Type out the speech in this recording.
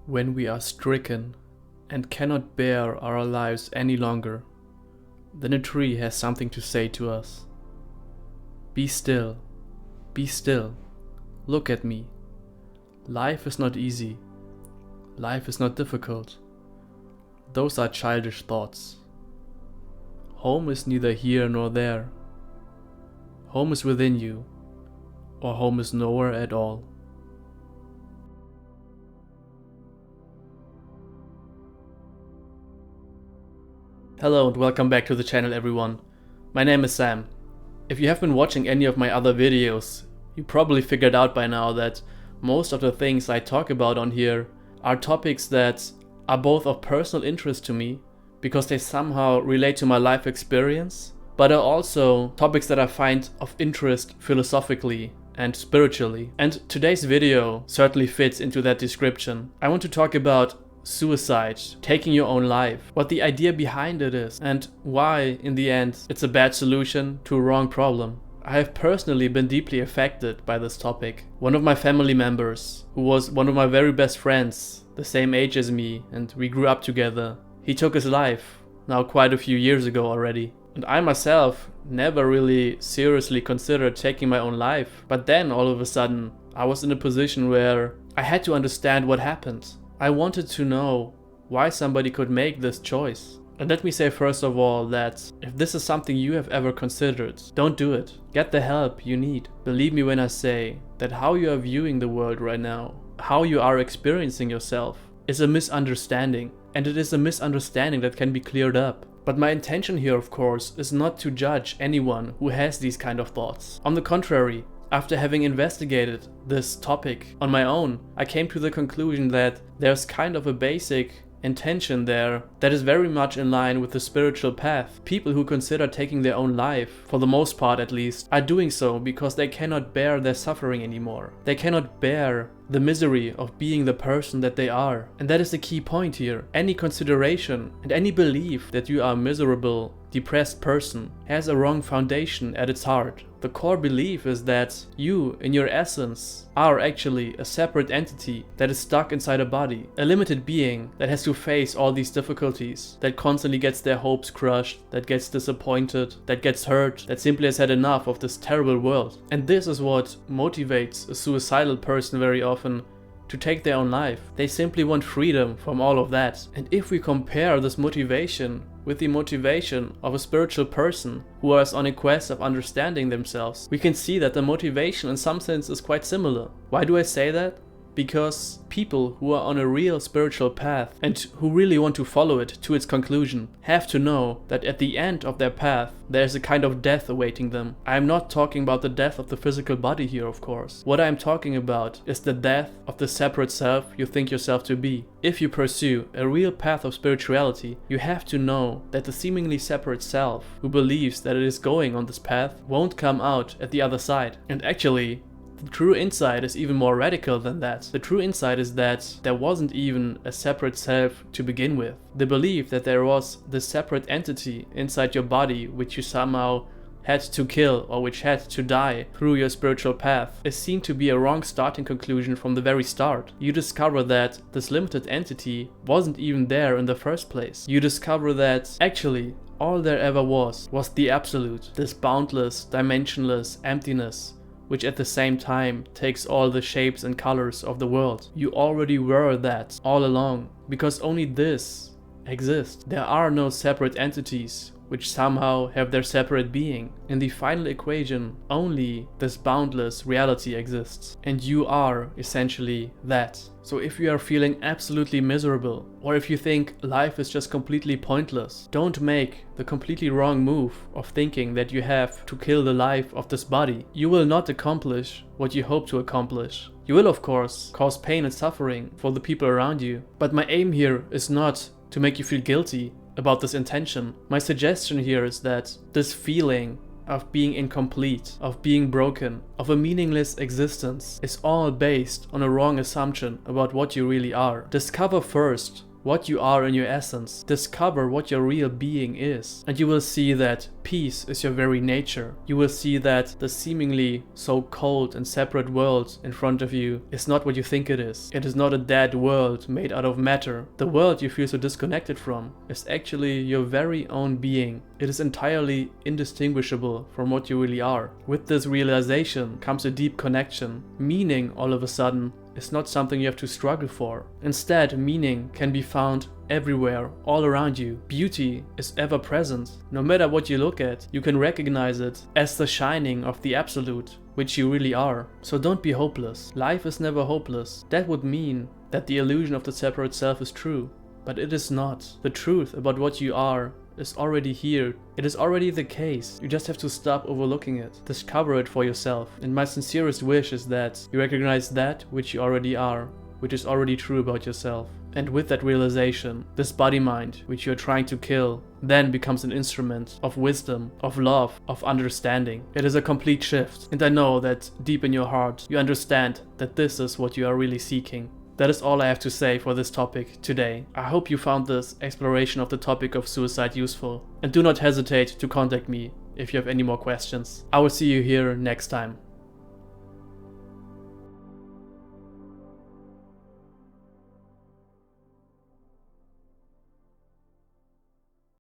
When we are stricken and cannot bear our lives any longer, then a tree has something to say to us. Be still, be still, look at me. Life is not easy. Life is not difficult. Those are childish thoughts. Home is neither here nor there. Home is within you, or home is nowhere at all. Hello and welcome back to the channel, everyone. My name is Sam. If you have been watching any of my other videos, you probably figured out by now that most of the things I talk about on here are topics that are both of personal interest to me because they somehow relate to my life experience, but are also topics that I find of interest philosophically and spiritually. And today's video certainly fits into that description. I want to talk about suicide, taking your own life, what the idea behind it is, and why, in the end, it's a bad solution to a wrong problem. I have personally been deeply affected by this topic. One of my family members, who was one of my very best friends, the same age as me, and we grew up together, he took his life, now quite a few years ago already. And I myself never really seriously considered taking my own life, but then all of a sudden, I was in a position where I had to understand what happened. I wanted to know why somebody could make this choice. And let me say first of all that if this is something you have ever considered, don't do it. Get the help you need. Believe me when I say that how you are viewing the world right now, how you are experiencing yourself, is a misunderstanding. And it is a misunderstanding that can be cleared up. But my intention here, of course, is not to judge anyone who has these kind of thoughts. On the contrary, after having investigated this topic on my own, I came to the conclusion that there's kind of a basic intention there that is very much in line with the spiritual path. People who consider taking their own life, for the most part at least, are doing so because they cannot bear their suffering anymore. They cannot bear the misery of being the person that they are. And that is the key point here. Any consideration and any belief that you are a miserable, depressed person has a wrong foundation at its heart. The core belief is that you, in your essence, are actually a separate entity that is stuck inside a body, a limited being that has to face all these difficulties, that constantly gets their hopes crushed, that gets disappointed, that gets hurt, that simply has had enough of this terrible world. And this is what motivates a suicidal person very often to take their own life. They simply want freedom from all of that. And if we compare this motivation with the motivation of a spiritual person who is on a quest of understanding themselves, we can see that the motivation in some sense is quite similar. Why do I say that? Because people who are on a real spiritual path and who really want to follow it to its conclusion have to know that at the end of their path there's a kind of death awaiting them. I am not talking about the death of the physical body here, of course. What I am talking about is the death of the separate self you think yourself to be. If you pursue a real path of spirituality, you have to know that the seemingly separate self who believes that it is going on this path won't come out at the other side. And actually, the true insight is even more radical than that. The true insight is that there wasn't even a separate self to begin with. The belief that there was this separate entity inside your body which you somehow had to kill or which had to die through your spiritual path is seen to be a wrong starting conclusion from the very start. You discover that this limited entity wasn't even there in the first place. You discover that actually all there ever was the absolute, this boundless, dimensionless emptiness, which at the same time takes all the shapes and colors of the world. You already were that all along, because only this exists. There are no separate entities which somehow have their separate being. In the final equation, only this boundless reality exists, and you are essentially that. So if you are feeling absolutely miserable, or if you think life is just completely pointless, don't make the completely wrong move of thinking that you have to kill the life of this body. You will not accomplish what you hope to accomplish. You will, of course, cause pain and suffering for the people around you. But my aim here is not to make you feel guilty about this intention. My suggestion here is that this feeling of being incomplete, of being broken, of a meaningless existence is all based on a wrong assumption about what you really are. Discover first what you are in your essence. Discover what your real being is. And you will see that peace is your very nature. You will see that the seemingly so cold and separate world in front of you is not what you think it is. It is not a dead world made out of matter. The world you feel so disconnected from is actually your very own being. It is entirely indistinguishable from what you really are. With this realization comes a deep connection. Meaning, all of a sudden, is not something you have to struggle for. Instead, meaning can be found everywhere, all around you. Beauty is ever present. No matter what you look at, you can recognize it as the shining of the absolute, which you really are. So don't be hopeless. Life is never hopeless. That would mean that the illusion of the separate self is true. But it is not. The truth about what you are is already here. It is already the case. You just have to stop overlooking it. Discover it for yourself. And my sincerest wish is that you recognize that which you already are, which is already true about yourself. And with that realization, this body-mind, which you're trying to kill, then becomes an instrument of wisdom, of love, of understanding. It is a complete shift. And I know that deep in your heart, you understand that this is what you are really seeking. That is all I have to say for this topic today. I hope you found this exploration of the topic of suicide useful. And do not hesitate to contact me if you have any more questions. I will see you here next time.